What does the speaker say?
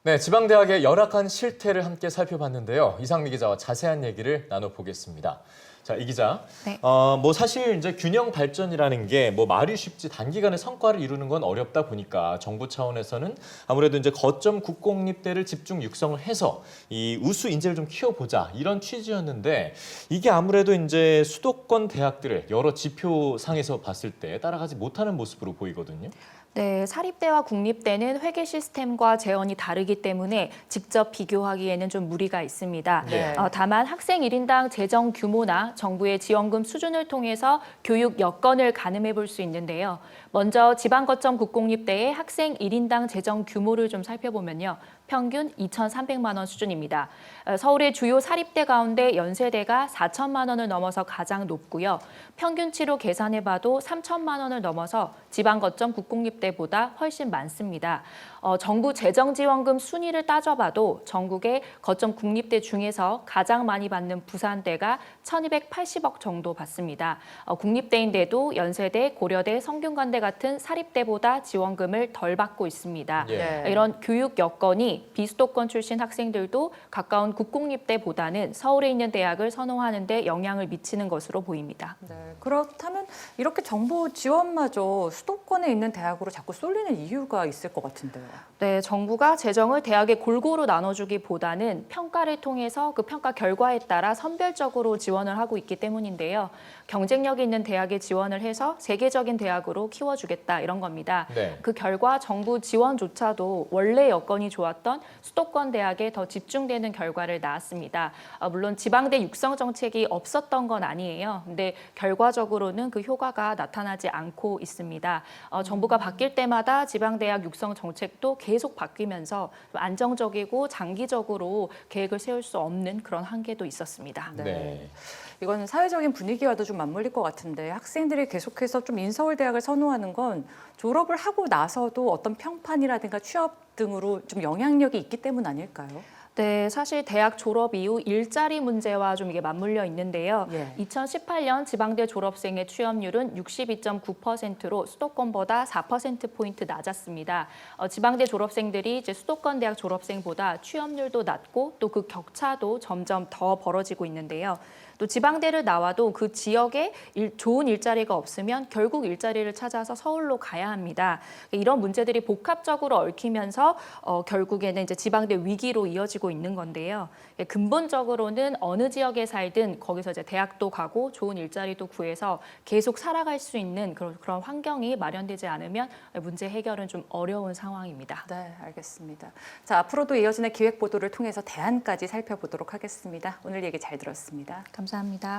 네, 지방대학의 열악한 실태를 함께 살펴봤는데요. 이상미 기자와 자세한 얘기를 나눠보겠습니다. 자, 이 기자. 네. 사실 이제 균형 발전이라는 게 말이 쉽지 단기간에 성과를 이루는 건 어렵다 보니까 정부 차원에서는 아무래도 이제 거점 국공립대를 집중 육성을 해서 이 우수 인재를 좀 키워보자 이런 취지였는데 이게 아무래도 이제 수도권 대학들을 여러 지표상에서 봤을 때 따라가지 못하는 모습으로 보이거든요. 네, 사립대와 국립대는 회계 시스템과 재원이 다르기 때문에 직접 비교하기에는 좀 무리가 있습니다. 네. 다만 학생 1인당 재정 규모나 정부의 지원금 수준을 통해서 교육 여건을 가늠해 볼 수 있는데요. 먼저 지방거점 국공립대의 학생 1인당 재정 규모를 좀 살펴보면요. 평균 2,300만 원 수준입니다. 서울의 주요 사립대 가운데 연세대가 4천만 원을 넘어서 가장 높고요. 평균치로 계산해봐도 3천만 원을 넘어서 지방거점 국공립대보다 훨씬 많습니다. 정부 재정지원금 순위를 따져봐도 전국의 거점 국립대 중에서 가장 많이 받는 부산대가 1,280억 정도 받습니다. 국립대인데도 연세대, 고려대, 성균관대 같은 사립대보다 지원금을 덜 받고 있습니다. 예. 이런 교육 여건이 비수도권 출신 학생들도 가까운 국공립대보다는 서울에 있는 대학을 선호하는 데 영향을 미치는 것으로 보입니다. 네, 그렇다면 이렇게 정부 지원마저 수도권에 있는 대학으로 자꾸 쏠리는 이유가 있을 것 같은데요. 네, 정부가 재정을 대학에 골고루 나눠주기보다는 평가를 통해서 그 평가 결과에 따라 선별적으로 지원을 하고 있기 때문인데요. 경쟁력 있는 대학에 지원을 해서 세계적인 대학으로 키워주겠다 이런 겁니다. 네. 그 결과 정부 지원조차도 원래 여건이 좋았던 수도권 대학에 더 집중되는 결과를 낳았습니다. 물론 지방대 육성 정책이 없었던 건 아니에요. 근데 결과적으로는 그 효과가 나타나지 않고 있습니다. 정부가 바뀔 때마다 지방대학 육성 정책도 계속 바뀌면서 안정적이고 장기적으로 계획을 세울 수 없는 그런 한계도 있었습니다. 네. 이건 사회적인 분위기와도 좀 맞물릴 것 같은데 학생들이 계속해서 좀 인서울 대학을 선호하는 건 졸업을 하고 나서도 어떤 평판이라든가 취업 등으로 좀 영향력이 있기 때문 아닐까요? 네, 사실 대학 졸업 이후 일자리 문제와 좀 이게 맞물려 있는데요. 예. 2018년 지방대 졸업생의 취업률은 62.9%로 수도권보다 4%포인트 낮았습니다. 지방대 졸업생들이 이제 수도권 대학 졸업생보다 취업률도 낮고 또 그 격차도 점점 더 벌어지고 있는데요. 또 지방대를 나와도 그 지역에 좋은 일자리가 없으면 결국 일자리를 찾아서 서울로 가야 합니다. 이런 문제들이 복합적으로 얽히면서 결국에는 이제 지방대 위기로 이어지고 있는 건데요. 근본적으로는 어느 지역에 살든 거기서 이제 대학도 가고 좋은 일자리도 구해서 계속 살아갈 수 있는 그런 환경이 마련되지 않으면 문제 해결은 좀 어려운 상황입니다. 네, 알겠습니다. 자, 앞으로도 이어지는 기획 보도를 통해서 대안까지 살펴보도록 하겠습니다. 오늘 얘기 잘 들었습니다. 감사합니다.